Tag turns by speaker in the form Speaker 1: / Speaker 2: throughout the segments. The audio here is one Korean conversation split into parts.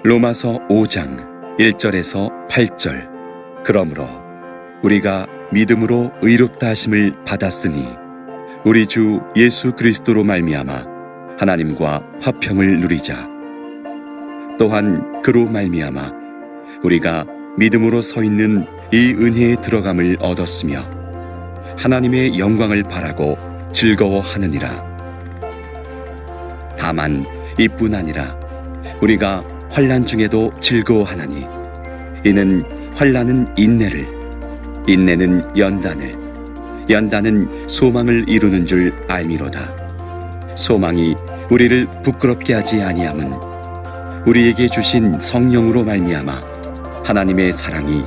Speaker 1: 로마서 5장 1절에서 8절. 그러므로 우리가 믿음으로 의롭다 하심을 받았으니 우리 주 예수 그리스도로 말미암아 하나님과 화평을 누리자. 또한 그로 말미암아 우리가 믿음으로 서 있는 이 은혜에 들어감을 얻었으며 하나님의 영광을 바라고 즐거워하느니라. 다만 이뿐 아니라 우리가 환난 중에도 즐거워하나니 이는 환난은 인내를, 인내는 연단을, 연단은 소망을 이루는 줄 알미로다. 소망이 우리를 부끄럽게 하지 아니함은 우리에게 주신 성령으로 말미암아 하나님의 사랑이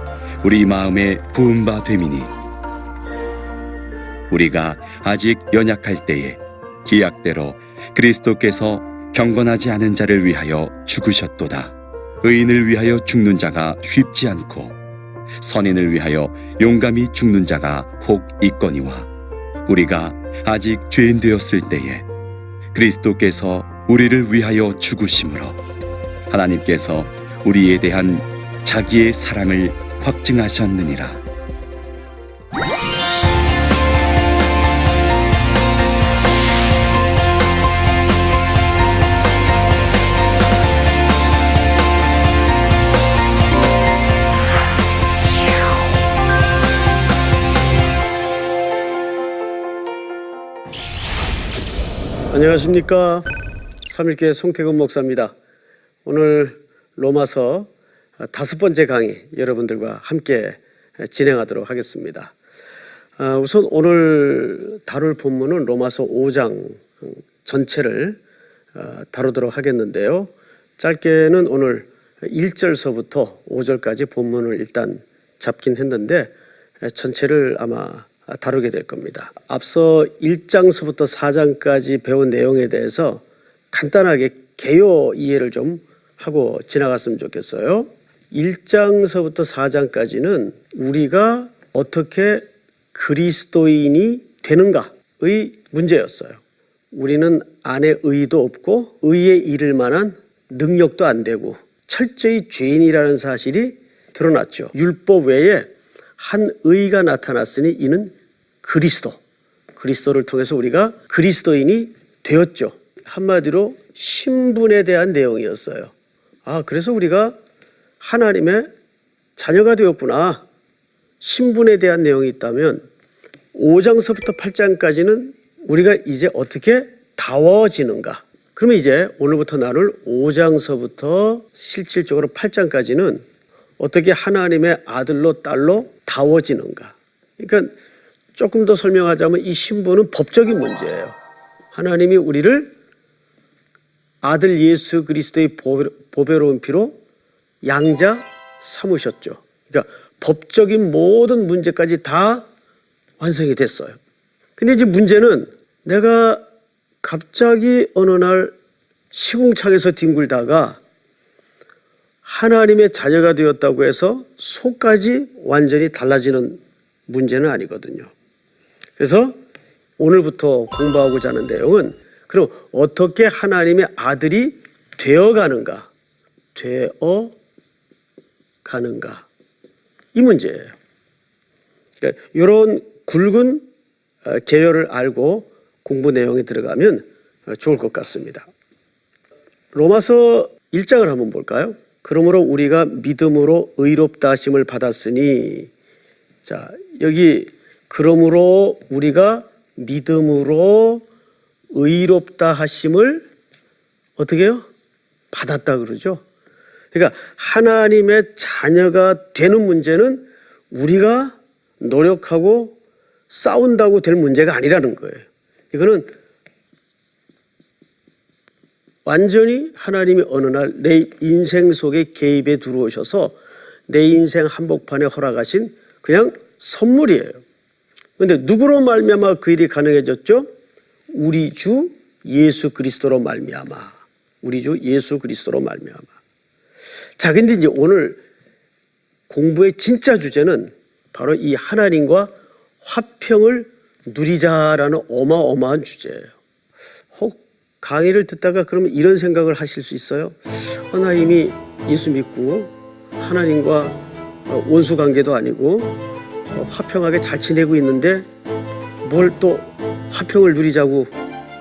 Speaker 1: 우리 마음에 부은 바 됨이니 우리가 아직 연약할 때에 기약대로 그리스도께서 경건하지 않은 자를 위하여 죽으셨도다. 의인을 위하여 죽는 자가 쉽지 않고 선인을 위하여 용감히 죽는 자가 혹 있거니와 우리가 아직 죄인 되었을 때에 그리스도께서 우리를 위하여 죽으심으로 하나님께서 우리에 대한 자기의 사랑을 확증하셨느니라.
Speaker 2: 안녕하십니까. 삼일교회 송태근 목사입니다. 오늘 로마서 5번째 강의 여러분들과 함께 진행하도록 하겠습니다. 우선 오늘 다룰 본문은 로마서 5장 전체를 다루도록 하겠는데요. 짧게는 오늘 1절서부터 5절까지 본문을 일단 잡긴 했는데 전체를 아마 다루게 될 겁니다. 앞서 1장서부터 4장까지 배운 내용에 대해서 간단하게 개요 이해를 좀 하고 지나갔으면 좋겠어요. 1장서부터 4장까지는 우리가 어떻게 그리스도인이 되는가의 문제였어요. 우리는 안에 의도 없고 의에 이를 만한 능력도 안 되고 철저히 죄인이라는 사실이 드러났죠. 율법 외에 한 의가 나타났으니 이는 그리스도를 통해서 우리가 그리스도인이 되었죠. 한마디로 신분에 대한 내용이었어요. 그래서 우리가 하나님의 자녀가 되었구나. 신분에 대한 내용이 있다면 5장서부터 8장까지는 우리가 이제 어떻게 다워지는가. 그러면 이제 오늘부터 나눌 5장서부터 실질적으로 8장까지는 어떻게 하나님의 아들로 딸로 다워지는가. 그러니까 조금 더 설명하자면 이 신분은 법적인 문제예요. 하나님이 우리를 아들 예수 그리스도의 보배로운 피로 양자 삼으셨죠. 그러니까 법적인 모든 문제까지 다 완성이 됐어요. 근데 이제 문제는 내가 갑자기 어느 날 시궁창에서 뒹굴다가 하나님의 자녀가 되었다고 해서 속까지 완전히 달라지는 문제는 아니거든요. 그래서 오늘부터 공부하고자 하는 내용은 그럼 어떻게 하나님의 아들이 되어가는가, 이 문제예요. 그러니까 이런 굵은 개요를 알고 공부 내용에 들어가면 좋을 것 같습니다. 로마서 1장을 한번 볼까요? 그러므로 우리가 믿음으로 의롭다 하심을 받았으니, 자, 여기 그러므로 우리가 믿음으로 의롭다 하심을 어떻게 해요? 받았다 그러죠. 그러니까 하나님의 자녀가 되는 문제는 우리가 노력하고 싸운다고 될 문제가 아니라는 거예요. 이거는 완전히 하나님이 어느 날 내 인생 속에 개입에 들어오셔서 내 인생 한복판에 허락하신 그냥 선물이에요. 그런데 누구로 말미암아 그 일이 가능해졌죠? 우리 주 예수 그리스도로 말미암아. 우리 주 예수 그리스도로 말미암아. 자, 근데 이제 오늘 공부의 진짜 주제는 바로 이 하나님과 화평을 누리자라는 어마어마한 주제예요. 혹 강의를 듣다가 그러면 이런 생각을 하실 수 있어요. 나 이미 예수 믿고 하나님과 원수 관계도 아니고 화평하게 잘 지내고 있는데 뭘 또 화평을 누리자고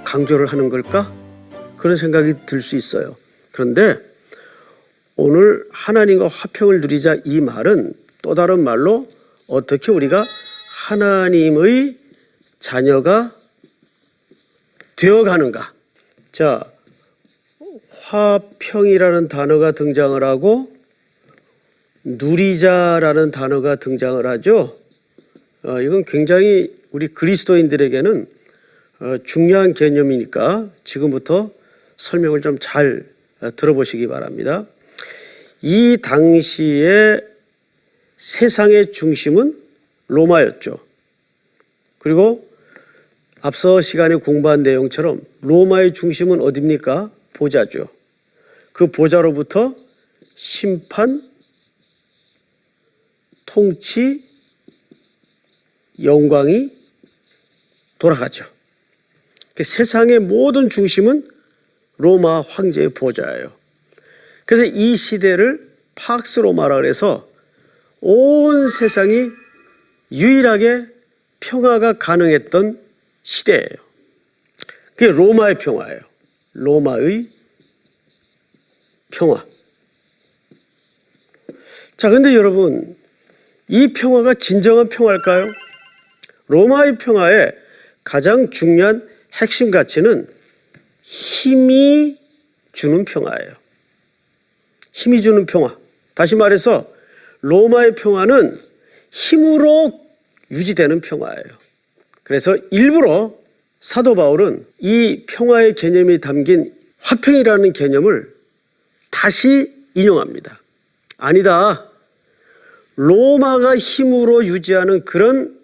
Speaker 2: 강조를 하는 걸까? 그런 생각이 들 수 있어요. 그런데 오늘 하나님과 화평을 누리자 이 말은 또 다른 말로 어떻게 우리가 하나님의 자녀가 되어가는가. 자, 화평이라는 단어가 등장을 하고 누리자라는 단어가 등장을 하죠. 이건 굉장히 우리 그리스도인들에게는 중요한 개념이니까 지금부터 설명을 좀 잘 들어보시기 바랍니다. 이 당시에 세상의 중심은 로마였죠. 그리고 앞서 시간에 공부한 내용처럼 로마의 중심은 어디입니까? 보좌죠. 그 보좌로부터 심판, 통치, 영광이 돌아가죠. 세상의 모든 중심은 로마 황제의 보좌예요. 그래서 이 시대를 팍스 로마라 그래서 온 세상이 유일하게 평화가 가능했던 시대예요. 그게 로마의 평화예요. 로마의 평화. 자, 근데 여러분, 이 평화가 진정한 평화일까요? 로마의 평화의 가장 중요한 핵심 가치는 힘이 주는 평화예요. 힘이 주는 평화. 다시 말해서 로마의 평화는 힘으로 유지되는 평화예요. 그래서 일부러 사도 바울은 이 평화의 개념이 담긴 화평이라는 개념을 다시 인용합니다. 아니다. 로마가 힘으로 유지하는 그런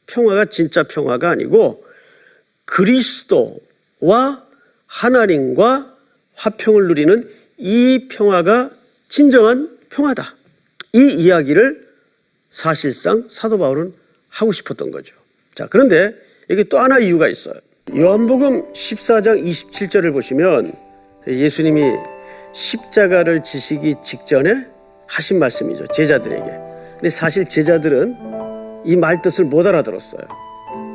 Speaker 2: 평화가 진짜 평화가 아니고 그리스도와 하나님과 화평을 누리는 이 평화가 진정한 평화다. 이 이야기를 사실상 사도 바울은 하고 싶었던 거죠. 자, 그런데 여기 또 하나 이유가 있어요. 요한복음 14장 27절을 보시면 예수님이 십자가를 지시기 직전에 하신 말씀이죠. 제자들에게. 근데 사실 제자들은 이 말 뜻을 못 알아들었어요.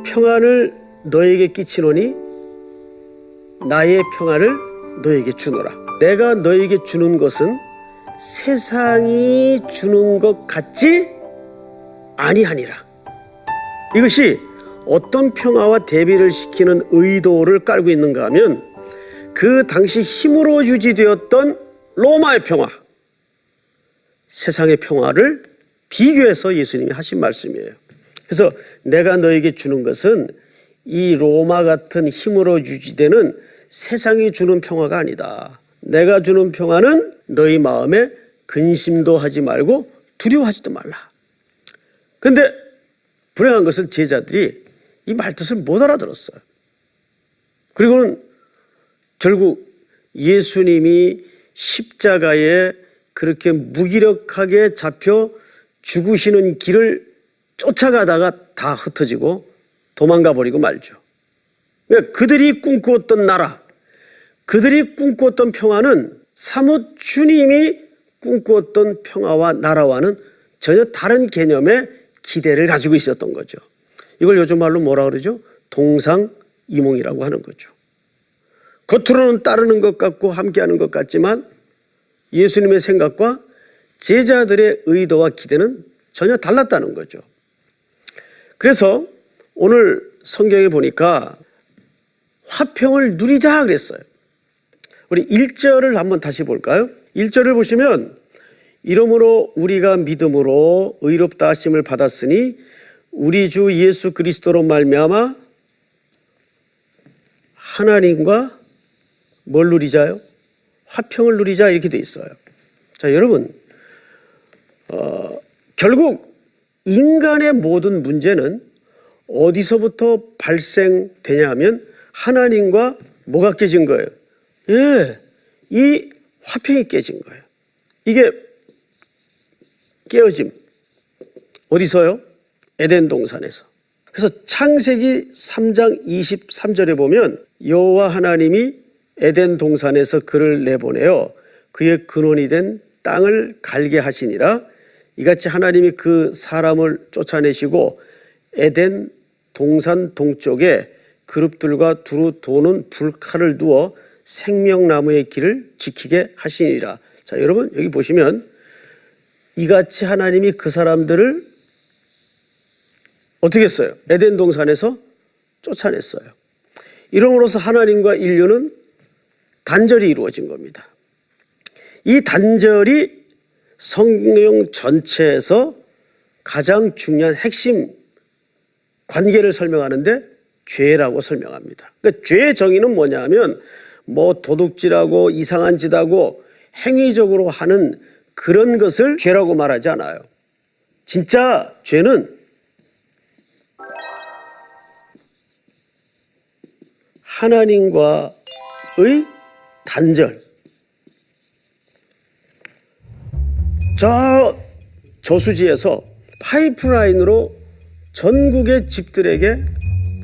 Speaker 2: 평안을 너에게 끼치노니 나의 평안을 너에게 주노라. 내가 너에게 주는 것은 세상이 주는 것 같지 아니하니라. 이것이 어떤 평화와 대비를 시키는 의도를 깔고 있는가 하면 그 당시 힘으로 유지되었던 로마의 평화, 세상의 평화를 비교해서 예수님이 하신 말씀이에요. 그래서 내가 너에게 주는 것은 이 로마 같은 힘으로 유지되는 세상이 주는 평화가 아니다. 내가 주는 평화는 너희 마음에 근심도 하지 말고 두려워하지도 말라. 그런데 불행한 것은 제자들이 이 말뜻을 못 알아들었어요. 그리고는 결국 예수님이 십자가에 그렇게 무기력하게 잡혀 죽으시는 길을 쫓아가다가 다 흩어지고 도망가 버리고 말죠. 그들이 꿈꾸었던 나라, 그들이 꿈꾸었던 평화는 사뭇 주님이 꿈꾸었던 평화와 나라와는 전혀 다른 개념의 기대를 가지고 있었던 거죠. 이걸 요즘 말로 뭐라 그러죠? 동상이몽이라고 하는 거죠. 겉으로는 따르는 것 같고 함께하는 것 같지만 예수님의 생각과 제자들의 의도와 기대는 전혀 달랐다는 거죠. 그래서 오늘 성경에 보니까 화평을 누리자 그랬어요. 우리 1절을 한번 다시 볼까요? 1절을 보시면 이러므로 우리가 믿음으로 의롭다 하심을 받았으니 우리 주 예수 그리스도로 말미암아 하나님과 뭘 누리자요? 화평을 누리자 이렇게 돼 있어요. 자, 여러분, 결국 인간의 모든 문제는 어디서부터 발생되냐 하면 하나님과 뭐가 깨진 거예요? 예, 이 화평이 깨진 거예요. 이게 깨어짐. 어디서요? 에덴 동산에서. 그래서 창세기 3장 23절에 보면 여호와 하나님이 에덴 동산에서 그를 내보내어 그의 근원이 된 땅을 갈게 하시니라. 이같이 하나님이 그 사람을 쫓아내시고 에덴 동산 동쪽에 그룹들과 두루 도는 불칼을 두어 생명나무의 길을 지키게 하시니라. 자, 여러분 여기 보시면 이같이 하나님이 그 사람들을 어떻게 했어요? 에덴 동산에서 쫓아냈어요. 이러므로서 하나님과 인류는 단절이 이루어진 겁니다. 이 단절이 성경 전체에서 가장 중요한 핵심 관계를 설명하는데 죄라고 설명합니다. 그러니까 죄의 정의는 뭐냐면 뭐 도둑질하고 이상한 짓하고 행위적으로 하는 그런 것을 죄라고 말하지 않아요. 진짜 죄는 하나님과의 단절. 저 저수지에서 파이프라인으로 전국의 집들에게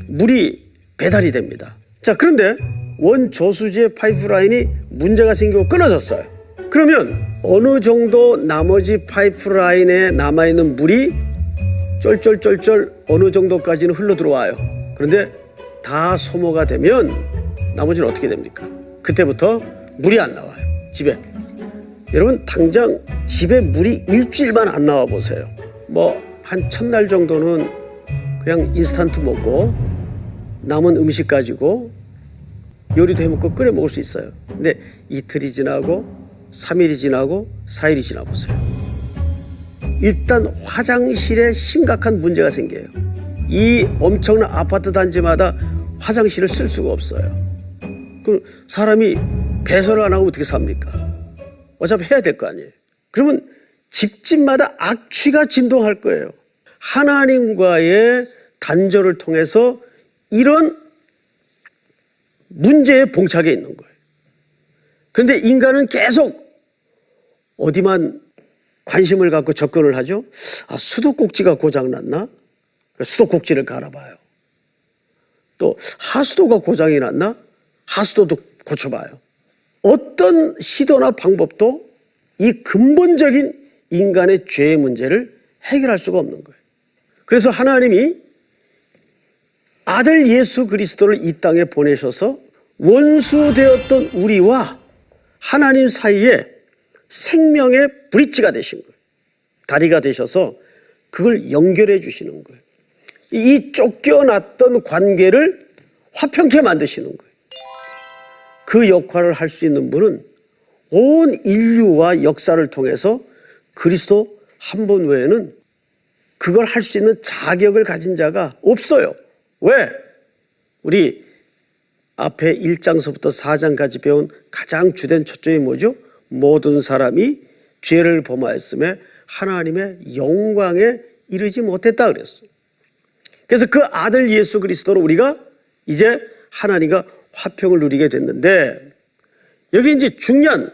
Speaker 2: 물이 배달이 됩니다. 자, 그런데 원 저수지의 파이프라인이 문제가 생기고 끊어졌어요. 그러면 어느 정도 나머지 파이프라인에 남아있는 물이 쫄쫄쫄쫄 어느 정도까지는 흘러 들어와요. 그런데 다 소모가 되면 나머지는 어떻게 됩니까? 그때부터 물이 안 나와요. 집에. 여러분 당장 집에 물이 일주일만 안 나와 보세요. 뭐 한 첫날 정도는 그냥 인스턴트 먹고 남은 음식 가지고 요리도 해먹고 끓여 먹을 수 있어요. 근데 이틀이 지나고 3일이 지나고 4일이 지나 보세요. 일단 화장실에 심각한 문제가 생겨요. 이 엄청난 아파트 단지마다 화장실을 쓸 수가 없어요. 그럼 사람이 배설을 안 하고 어떻게 삽니까? 어차피 해야 될 거 아니에요. 그러면 집집마다 악취가 진동할 거예요. 하나님과의 단절을 통해서 이런 문제에 봉착해 있는 거예요. 그런데 인간은 계속 어디만 관심을 갖고 접근을 하죠? 아, 수도꼭지가 고장났나? 수도꼭지를 갈아봐요. 또 하수도가 고장이 났나? 하수도도 고쳐봐요. 어떤 시도나 방법도 이 근본적인 인간의 죄의 문제를 해결할 수가 없는 거예요. 그래서 하나님이 아들 예수 그리스도를 이 땅에 보내셔서 원수되었던 우리와 하나님 사이에 생명의 브릿지가 되신 거예요. 다리가 되셔서 그걸 연결해 주시는 거예요. 이 쫓겨났던 관계를 화평케 만드시는 거예요. 그 역할을 할 수 있는 분은 온 인류와 역사를 통해서 그리스도 한 분 외에는 그걸 할 수 있는 자격을 가진 자가 없어요. 왜? 우리 앞에 1장서부터 4장까지 배운 가장 주된 초점이 뭐죠? 모든 사람이 죄를 범하였음에 하나님의 영광에 이르지 못했다 그랬어요. 그래서 그 아들 예수 그리스도로 우리가 이제 하나님과 화평을 누리게 됐는데, 여기 이제 중요한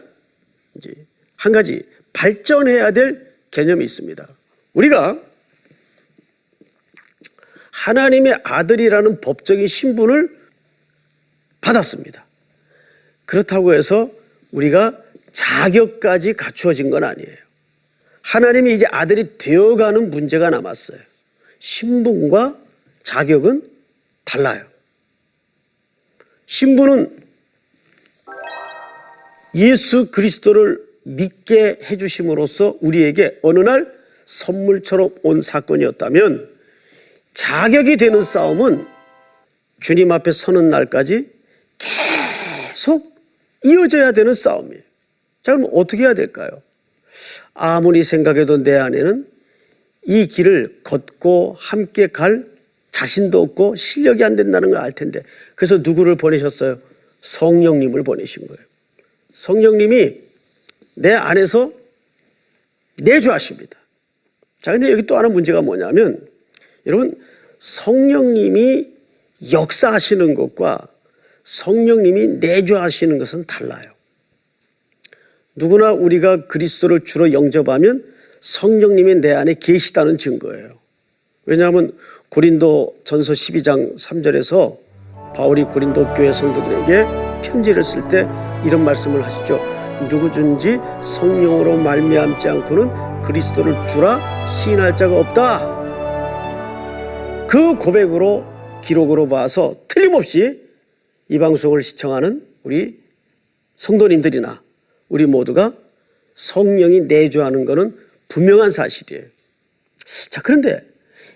Speaker 2: 한 가지 발전해야 될 개념이 있습니다. 우리가 하나님의 아들이라는 법적인 신분을 받았습니다. 그렇다고 해서 우리가 자격까지 갖추어진 건 아니에요. 하나님이 이제 아들이 되어가는 문제가 남았어요. 신분과 자격은 달라요. 신분은 예수 그리스도를 믿게 해주심으로써 우리에게 어느 날 선물처럼 온 사건이었다면, 자격이 되는 싸움은 주님 앞에 서는 날까지 계속 이어져야 되는 싸움이에요. 자, 그럼 어떻게 해야 될까요? 아무리 생각해도 내 안에는 이 길을 걷고 함께 갈 자신도 없고 실력이 안 된다는 걸 알 텐데, 그래서 누구를 보내셨어요? 성령님을 보내신 거예요. 성령님이 내 안에서 내주하십니다. 자, 근데 여기 또 하나 문제가 뭐냐면, 여러분, 성령님이 역사하시는 것과 성령님이 내주하시는 것은 달라요. 누구나 우리가 그리스도를 주로 영접하면 성령님이 내 안에 계시다는 증거예요. 왜냐하면 고린도 전서 12장 3절에서 바울이 고린도 교회 성도들에게 편지를 쓸 때 이런 말씀을 하시죠. 누구든지 성령으로 말미암지 않고는 그리스도를 주라 시인할 자가 없다. 그 고백으로 기록으로 봐서 틀림없이 이 방송을 시청하는 우리 성도님들이나 우리 모두가 성령이 내주하는 것은 분명한 사실이에요. 자, 그런데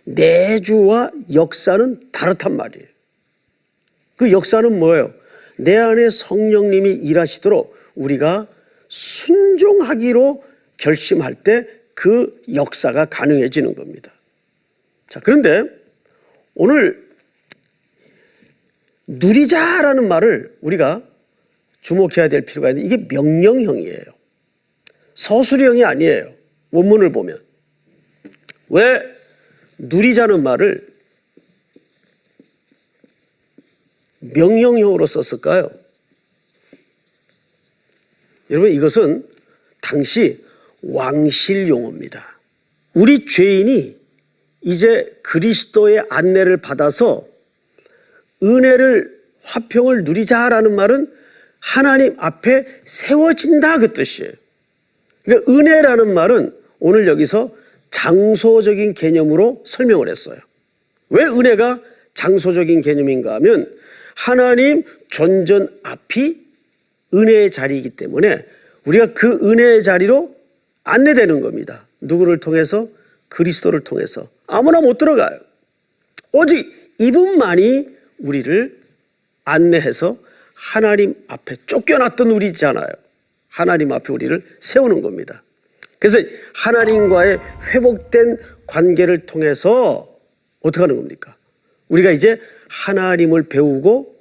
Speaker 2: 내주와 역사는 다르단 말이에요. 그 역사는 뭐예요? 내 안에 성령님이 일하시도록 우리가 순종하기로 결심할 때 그 역사가 가능해지는 겁니다. 자, 그런데 오늘 누리자라는 말을 우리가 주목해야 될 필요가 있는데 이게 명령형이에요. 서술형이 아니에요. 원문을 보면. 왜 누리자는 말을 명령형으로 썼을까요? 여러분, 이것은 당시 왕실 용어입니다. 우리 죄인이 이제 그리스도의 안내를 받아서 은혜를 화평을 누리자라는 말은 하나님 앞에 세워진다 그 뜻이에요. 그러니까 은혜라는 말은 오늘 여기서 장소적인 개념으로 설명을 했어요. 왜 은혜가 장소적인 개념인가 하면 하나님 존전 앞이 은혜의 자리이기 때문에 우리가 그 은혜의 자리로 안내되는 겁니다. 누구를 통해서? 그리스도를 통해서. 아무나 못 들어가요. 오직 이분만이 우리를 안내해서 하나님 앞에 쫓겨났던 우리잖아요. 하나님 앞에 우리를 세우는 겁니다. 그래서 하나님과의 회복된 관계를 통해서 어떻게 하는 겁니까? 우리가 이제 하나님을 배우고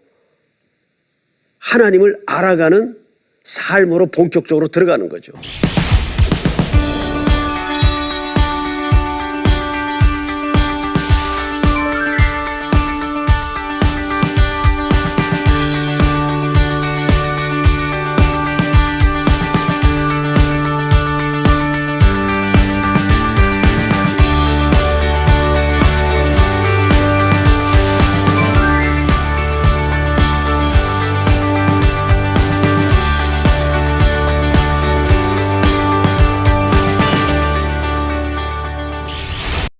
Speaker 2: 하나님을 알아가는 삶으로 본격적으로 들어가는 거죠.